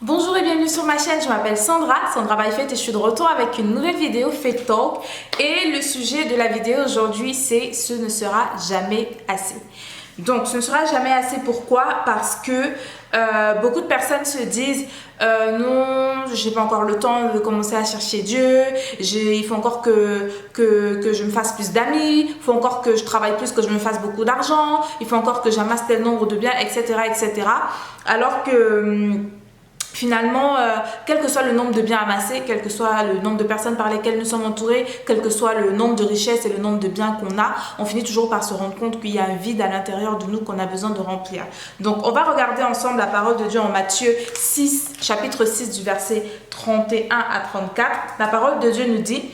Bonjour et bienvenue sur ma chaîne, je m'appelle Sandra by Faith et je suis de retour avec une nouvelle vidéo Faith Talk. Et le sujet de la vidéo aujourd'hui c'est ce ne sera jamais assez. Donc ce ne sera jamais assez, pourquoi? Parce que beaucoup de personnes se disent non, j'ai pas encore le temps de commencer à chercher Dieu, il faut encore que je me fasse plus d'amis, il faut encore que je travaille plus, que je me fasse beaucoup d'argent, il faut encore que j'amasse tel nombre de biens, etc. Alors que finalement, quel que soit le nombre de biens amassés, quel que soit le nombre de personnes par lesquelles nous sommes entourés, quel que soit le nombre de richesses et le nombre de biens qu'on a, on finit toujours par se rendre compte qu'il y a un vide à l'intérieur de nous qu'on a besoin de remplir. Donc, on va regarder ensemble la parole de Dieu en Matthieu 6, chapitre 6 du verset 31 à 34. La parole de Dieu nous dit: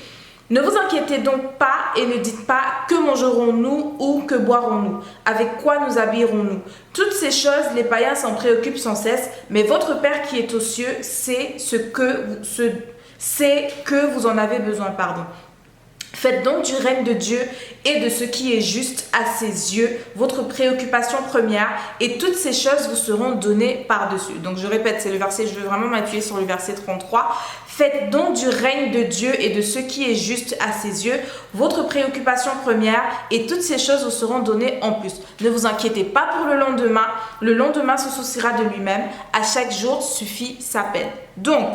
ne vous inquiétez donc pas et ne dites pas que mangerons-nous ou que boirons-nous, avec quoi nous habillerons-nous. Toutes ces choses, les païens s'en préoccupent sans cesse, mais votre Père qui est aux cieux sait que vous en avez besoin. Faites donc du règne de Dieu et de ce qui est juste à ses yeux votre préoccupation première, et toutes ces choses vous seront données par-dessus. Donc je répète, c'est le verset, je vais vraiment m'appuyer sur le verset 33. Faites donc du règne de Dieu et de ce qui est juste à ses yeux votre préoccupation première, et toutes ces choses vous seront données en plus. Ne vous inquiétez pas pour le lendemain se souciera de lui-même, à chaque jour suffit sa peine. Donc,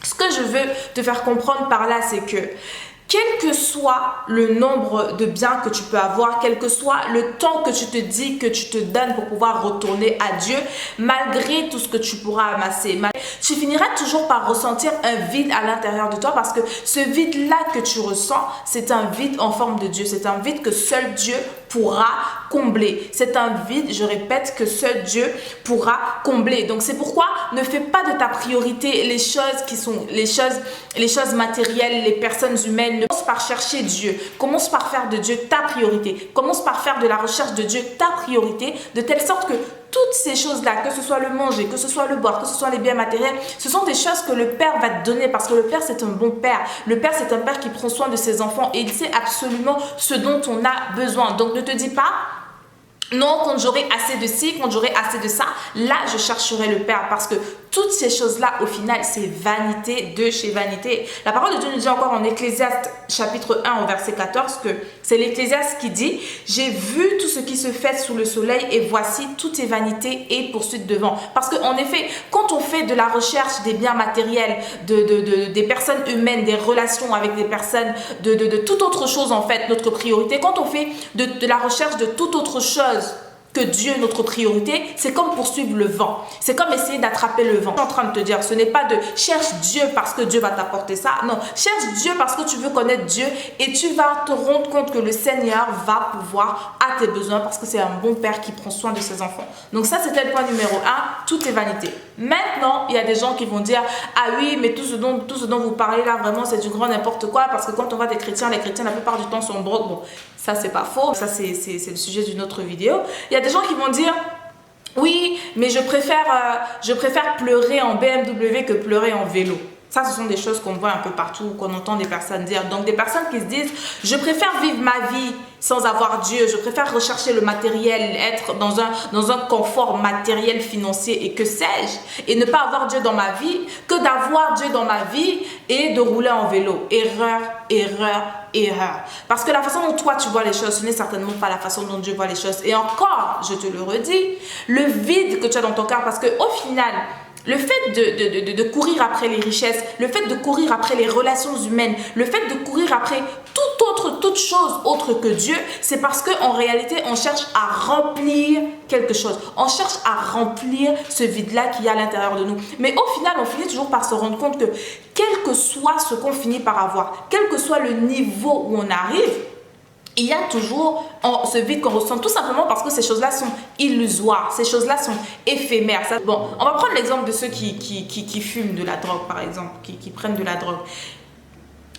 ce que je veux te faire comprendre par là, c'est que quel que soit le nombre de biens que tu peux avoir, quel que soit le temps que tu te dis, que tu te donnes pour pouvoir retourner à Dieu, malgré tout ce que tu pourras amasser, tu finiras toujours par ressentir un vide à l'intérieur de toi, parce que ce vide-là que tu ressens, c'est un vide en forme de Dieu. C'est un vide que seul Dieu pourra combler. C'est un vide, je répète, que seul Dieu pourra combler. Donc c'est pourquoi ne fais pas de ta priorité les choses qui sont les choses matérielles, les personnes humaines. Commence par chercher Dieu. Commence par faire de Dieu ta priorité. Commence par faire de la recherche de Dieu ta priorité, de telle sorte que toutes ces choses-là, que ce soit le manger, que ce soit le boire, que ce soit les biens matériels, ce sont des choses que le Père va te donner, parce que le Père, c'est un bon Père. Le Père, c'est un Père qui prend soin de ses enfants et il sait absolument ce dont on a besoin. Donc, ne te dis pas: non, quand j'aurai assez de ci, quand j'aurai assez de ça, là, je chercherai le Père. Parce que toutes ces choses-là, au final, c'est vanité de chez vanité. La parole de Dieu nous dit encore en Ecclésiaste chapitre 1 au verset 14 que c'est l'Ecclésiaste qui dit: j'ai vu tout ce qui se fait sous le soleil et voici, tout est vanité et poursuite de vent. Parce qu'en effet, quand on fait de la recherche des biens matériels, des personnes humaines, des relations avec des personnes, de toute autre chose en fait, notre priorité, quand on fait de la recherche de toute autre chose que Dieu, notre priorité, c'est comme poursuivre le vent. C'est comme essayer d'attraper le vent. Je suis en train de te dire, ce n'est pas de cherche Dieu parce que Dieu va t'apporter ça. Non, cherche Dieu parce que tu veux connaître Dieu et tu vas te rendre compte que le Seigneur va pouvoir à tes besoins, parce que c'est un bon Père qui prend soin de ses enfants. Donc ça, c'était le point numéro 1, tout est vanité. Maintenant, il y a des gens qui vont dire: ah oui, mais tout ce dont vous parlez là, vraiment, c'est du grand n'importe quoi, parce que quand on voit des chrétiens, les chrétiens, la plupart du temps, sont drogues. Bon, ça, c'est pas faux. Ça, c'est le sujet d'une autre vidéo. Il y a des gens qui vont dire: oui, mais je préfère pleurer en BMW que pleurer en vélo. Ça, ce sont des choses qu'on voit un peu partout, qu'on entend des personnes dire. Donc, des personnes qui se disent: je préfère vivre ma vie sans avoir Dieu, je préfère rechercher le matériel, être dans un confort matériel, financier et que sais-je, et ne pas avoir Dieu dans ma vie, que d'avoir Dieu dans ma vie et de rouler en vélo. Erreur. Parce que la façon dont toi tu vois les choses, ce n'est certainement pas la façon dont Dieu voit les choses. Et encore, je te le redis, le vide que tu as dans ton cœur, parce qu'au final, le fait de courir après les richesses, le fait de courir après les relations humaines, le fait de courir après toute chose autre que Dieu, c'est parce qu'en réalité, on cherche à remplir quelque chose. On cherche à remplir ce vide-là qu'il y a à l'intérieur de nous. Mais au final, on finit toujours par se rendre compte que quel que soit ce qu'on finit par avoir, quel que soit le niveau où on arrive, il y a toujours ce vide qu'on ressent, tout simplement parce que ces choses-là sont illusoires, ces choses-là sont éphémères. Bon, on va prendre l'exemple de ceux qui fument de la drogue, par exemple, qui prennent de la drogue.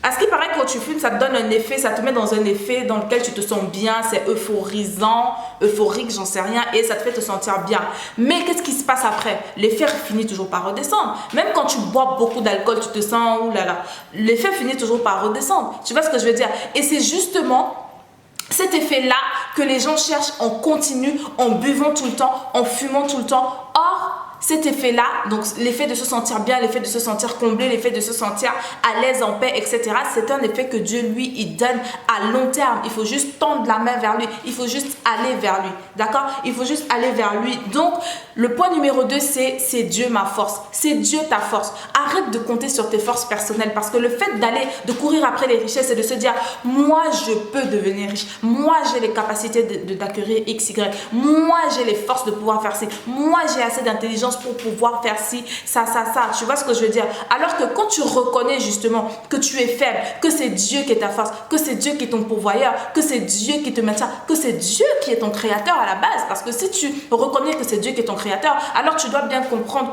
À ce qui paraît, quand tu fumes, ça te donne un effet, ça te met dans un effet dans lequel tu te sens bien, c'est euphorisant, euphorique, j'en sais rien, et ça te fait te sentir bien. Mais qu'est-ce qui se passe après? L'effet finit toujours par redescendre. Même quand tu bois beaucoup d'alcool, tu te sens, oulala, l'effet finit toujours par redescendre. Tu vois ce que je veux dire? Et c'est justement cet effet-là que les gens cherchent en continu, en buvant tout le temps, en fumant tout le temps. Or, cet effet-là, donc l'effet de se sentir bien, l'effet de se sentir comblé, l'effet de se sentir à l'aise, en paix, etc., c'est un effet que Dieu, lui, il donne à long terme. Il faut juste tendre la main vers lui. Il faut juste aller vers lui. D'accord? Il faut juste aller vers lui. Donc, le point numéro 2, c'est Dieu ma force. C'est Dieu ta force. Arrête de compter sur tes forces personnelles parce que le fait de courir après les richesses et de se dire, moi, je peux devenir riche. Moi, j'ai les capacités d'acquérir X, Y. Moi, j'ai les forces de pouvoir faire ci. Moi, j'ai assez d'intelligence pour pouvoir faire ci, ça. Tu vois ce que je veux dire? Alors que quand tu reconnais justement que tu es faible, que c'est Dieu qui est ta force, que c'est Dieu qui est ton pourvoyeur, que c'est Dieu qui te maintient, que c'est Dieu qui est ton créateur à la base. Parce que si tu reconnais que c'est Dieu qui est ton créateur, alors tu dois bien comprendre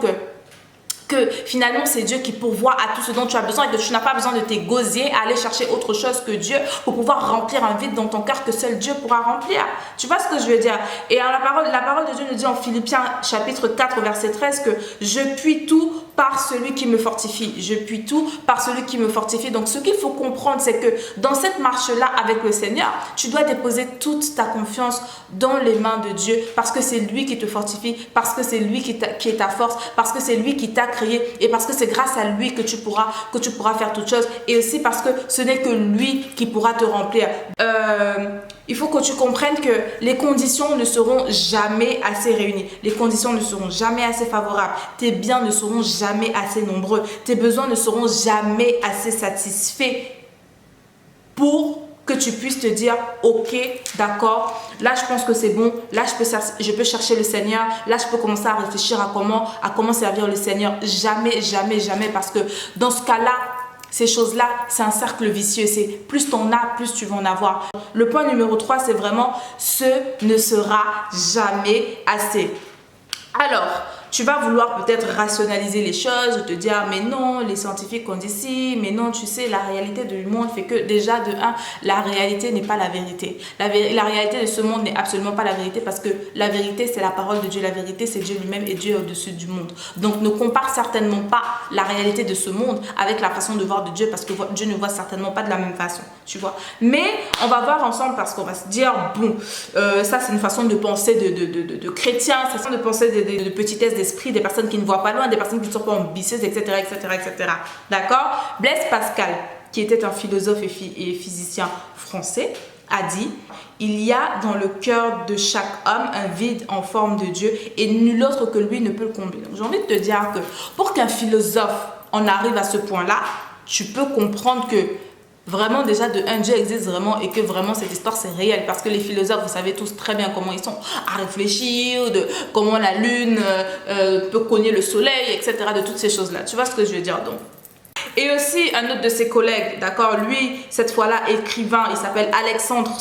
que finalement c'est Dieu qui pourvoit à tout ce dont tu as besoin et que tu n'as pas besoin de tes gosiers à aller chercher autre chose que Dieu pour pouvoir remplir un vide dans ton cœur que seul Dieu pourra remplir. Tu vois ce que je veux dire? Et la parole de Dieu nous dit en Philippiens chapitre 4 verset 13 que je puis tout par celui qui me fortifie. Je puis tout par celui qui me fortifie. Donc ce qu'il faut comprendre, c'est que dans cette marche-là avec le Seigneur, tu dois déposer toute ta confiance dans les mains de Dieu parce que c'est lui qui te fortifie, parce que c'est lui qui est ta force, parce que c'est lui qui t'a créé et parce que c'est grâce à lui que tu pourras faire toutes choses et aussi parce que ce n'est que lui qui pourra te remplir. Il faut que tu comprennes que les conditions ne seront jamais assez réunies. Les conditions ne seront jamais assez favorables. Tes biens ne seront jamais assez nombreux. Tes besoins ne seront jamais assez satisfaits pour que tu puisses te dire, ok, d'accord, là je pense que c'est bon, là je peux chercher le Seigneur, là je peux commencer à réfléchir à comment servir le Seigneur. Jamais, jamais, jamais, parce que dans ce cas-là, ces choses-là, c'est un cercle vicieux. C'est plus t'en as, plus tu vas en avoir. Le point numéro 3, c'est vraiment ce ne sera jamais assez. Alors, tu vas vouloir peut-être rationaliser les choses, te dire mais non, les scientifiques ont dit ci, mais non, tu sais, la réalité du monde fait que déjà de 1, la réalité n'est pas la vérité. La réalité de ce monde n'est absolument pas la vérité parce que la vérité, c'est la parole de Dieu. La vérité, c'est Dieu lui-même et Dieu est au-dessus du monde. Donc, ne compare certainement pas la réalité de ce monde avec la façon de voir de Dieu parce que Dieu ne voit certainement pas de la même façon, tu vois. Mais on va voir ensemble parce qu'on va se dire, bon, ça c'est une façon de penser de chrétiens, c'est une façon de penser de petitesse d'esprit, des personnes qui ne voient pas loin, des personnes qui ne sont pas ambitieuses, etc. D'accord? Blaise Pascal, qui était un philosophe et physicien français, a dit « Il y a dans le cœur de chaque homme un vide en forme de Dieu et nul autre que lui ne peut le combler. » Donc j'ai envie de te dire que pour qu'un philosophe en arrive à ce point-là, tu peux comprendre que vraiment déjà de un Dieu existe vraiment et que vraiment cette histoire c'est réel parce que les philosophes, vous savez tous très bien comment ils sont à réfléchir de comment la lune peut cogner le soleil, etc., de toutes ces choses là. Tu vois ce que je veux dire? Donc et aussi un autre de ses collègues, d'accord, lui cette fois-là écrivain, il s'appelle Alexandre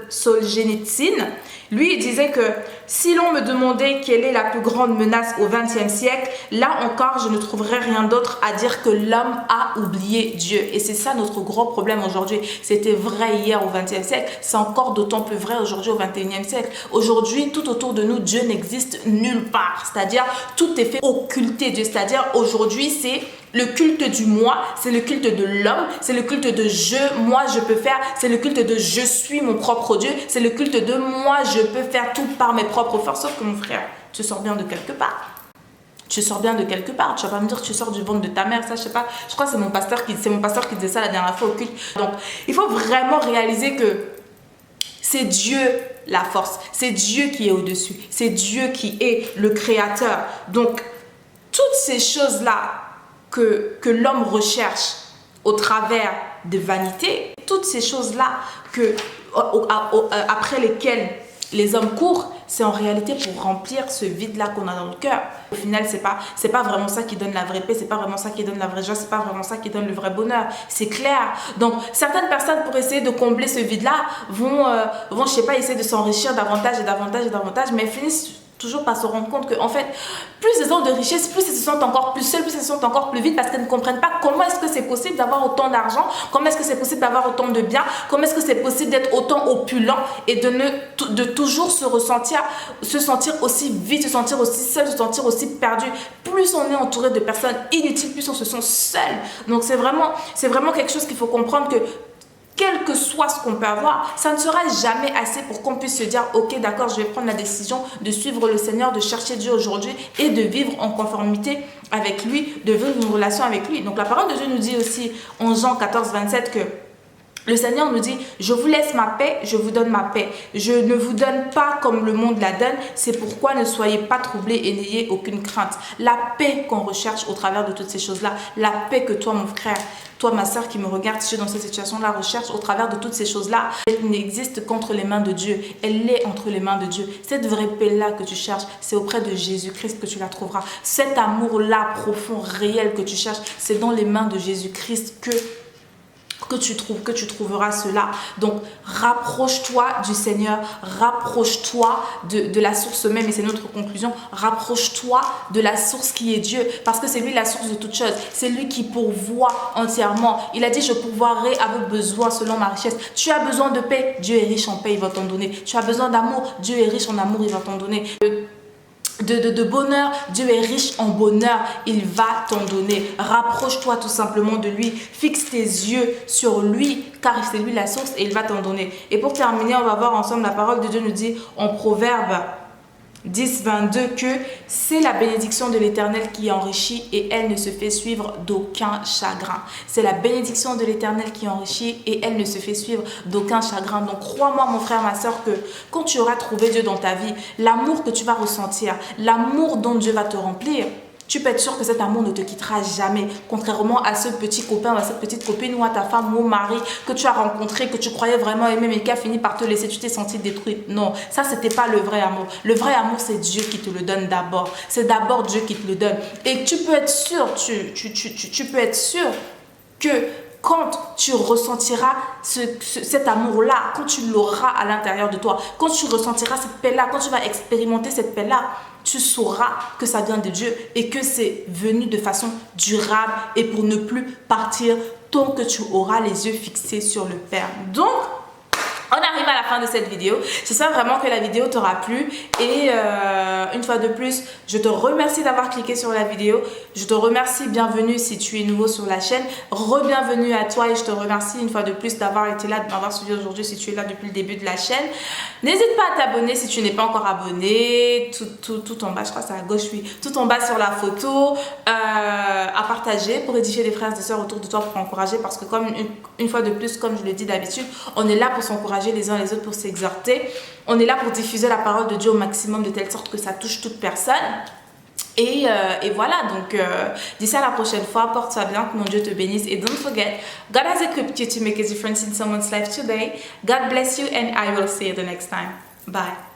Solzhenitsyn. Lui, il disait que si l'on me demandait quelle est la plus grande menace au XXe siècle, là encore, je ne trouverais rien d'autre à dire que l'homme a oublié Dieu. Et c'est ça notre gros problème aujourd'hui. C'était vrai hier au XXe siècle, c'est encore d'autant plus vrai aujourd'hui au XXIe siècle. Aujourd'hui, tout autour de nous, Dieu n'existe nulle part. C'est-à-dire, tout est fait occulter Dieu. C'est-à-dire, aujourd'hui, c'est le culte du moi, c'est le culte de l'homme, c'est le culte de moi je peux faire, c'est le culte de je suis mon propre Dieu, c'est le culte de moi je peux faire tout par mes propres forces. Sauf que mon frère, tu sors bien de quelque part. Tu sors bien de quelque part. Tu vas pas me dire que tu sors du ventre de ta mère, ça je sais pas. Je crois que c'est mon pasteur qui disait ça la dernière fois au culte. Donc il faut vraiment réaliser que c'est Dieu la force, c'est Dieu qui est au-dessus, c'est Dieu qui est le créateur. Donc toutes ces choses-là que l'homme recherche au travers de vanité, toutes ces choses-là après lesquelles les hommes courent, c'est en réalité pour remplir ce vide-là qu'on a dans le cœur. Au final, c'est pas vraiment ça qui donne la vraie paix, c'est pas vraiment ça qui donne la vraie joie, c'est pas vraiment ça qui donne le vrai bonheur. C'est clair. Donc, certaines personnes, pour essayer de combler ce vide-là, vont je sais pas, essayer de s'enrichir davantage et davantage et davantage, mais finissent toujours pas se rendre compte que en fait plus elles ont de richesse, plus elles se sentent encore plus seules, plus elles se sentent encore plus vides parce qu'elles ne comprennent pas comment est-ce que c'est possible d'avoir autant d'argent, comment est-ce que c'est possible d'avoir autant de biens, comment est-ce que c'est possible d'être autant opulent et de toujours se sentir aussi vide, se sentir aussi seul, se sentir aussi perdu. Plus on est entouré de personnes inutiles, plus on se sent seul. Donc c'est vraiment quelque chose qu'il faut comprendre que quel que soit ce qu'on peut avoir, ça ne sera jamais assez pour qu'on puisse se dire « Ok, d'accord, je vais prendre la décision de suivre le Seigneur, de chercher Dieu aujourd'hui et de vivre en conformité avec lui, de vivre une relation avec lui. » Donc la parole de Dieu nous dit aussi en Jean 14, 27 que le Seigneur nous dit « Je vous laisse ma paix, je vous donne ma paix. Je ne vous donne pas comme le monde la donne. C'est pourquoi ne soyez pas troublés et n'ayez aucune crainte. » La paix qu'on recherche au travers de toutes ces choses-là, la paix que toi, mon frère, toi, ma soeur qui me regarde, si tu es dans cette situation-là, recherche au travers de toutes ces choses-là, elle n'existe qu'entre les mains de Dieu. Elle est entre les mains de Dieu. Cette vraie paix-là que tu cherches, c'est auprès de Jésus-Christ que tu la trouveras. Cet amour-là profond, réel que tu cherches, c'est dans les mains de Jésus-Christ que tu trouveras cela. Donc, rapproche-toi du Seigneur, rapproche-toi de la source même, et c'est notre conclusion, rapproche-toi de la source qui est Dieu, parce que c'est lui la source de toutes choses, c'est lui qui pourvoit entièrement. Il a dit, je pourvoirai à vos besoins selon ma richesse. Tu as besoin de paix, Dieu est riche en paix, il va t'en donner. Tu as besoin d'amour, Dieu est riche en amour, il va t'en donner. De bonheur, Dieu est riche en bonheur, il va t'en donner. Rapproche-toi tout simplement de lui, fixe tes yeux sur lui, car c'est lui la source et il va t'en donner. Et pour terminer, on va voir ensemble, la parole de Dieu nous dit en Proverbe 10, 22 que c'est la bénédiction de l'Éternel qui enrichit et elle ne se fait suivre d'aucun chagrin. C'est la bénédiction de l'Éternel qui enrichit et elle ne se fait suivre d'aucun chagrin. Donc crois-moi mon frère, ma soeur, que quand tu auras trouvé Dieu dans ta vie, l'amour que tu vas ressentir, l'amour dont Dieu va te remplir, tu peux être sûr que cet amour ne te quittera jamais. Contrairement à ce petit copain ou à cette petite copine ou à ta femme ou au mari que tu as rencontré, que tu croyais vraiment aimer mais qui a fini par te laisser, tu t'es senti détruite. Non, ça c'était pas le vrai amour. Le vrai amour, c'est Dieu qui te le donne d'abord. C'est d'abord Dieu qui te le donne. Et tu peux être sûr, tu peux être sûr que quand tu ressentiras cet amour-là, quand tu l'auras à l'intérieur de toi, quand tu ressentiras cette paix-là, quand tu vas expérimenter cette paix-là, tu sauras que ça vient de Dieu et que c'est venu de façon durable et pour ne plus partir tant que tu auras les yeux fixés sur le Père. Donc, on arrive à la fin de cette vidéo. J'espère vraiment que la vidéo t'aura plu. Et une fois de plus, je te remercie d'avoir cliqué sur la vidéo. Je te remercie, bienvenue si tu es nouveau sur la chaîne. Re-bienvenue à toi et je te remercie une fois de plus d'avoir été là, de m'avoir suivi aujourd'hui si tu es là depuis le début de la chaîne. N'hésite pas à t'abonner si tu n'es pas encore abonné. Tout en bas, je crois que c'est à gauche, oui. Tout en bas sur la photo. À partager pour édifier des frères et des sœurs autour de toi, pour encourager. Parce que comme une fois de plus, comme je le dis d'habitude, on est là pour s'encourager les uns les autres, pour s'exhorter. On est là pour diffuser la parole de Dieu au maximum de telle sorte que ça touche toute personne. Et voilà, donc d'ici à la prochaine fois, porte-toi bien, que mon Dieu te bénisse. Et don't forget, God has equipped you to make a difference in someone's life today. God bless you and I will see you the next time. Bye.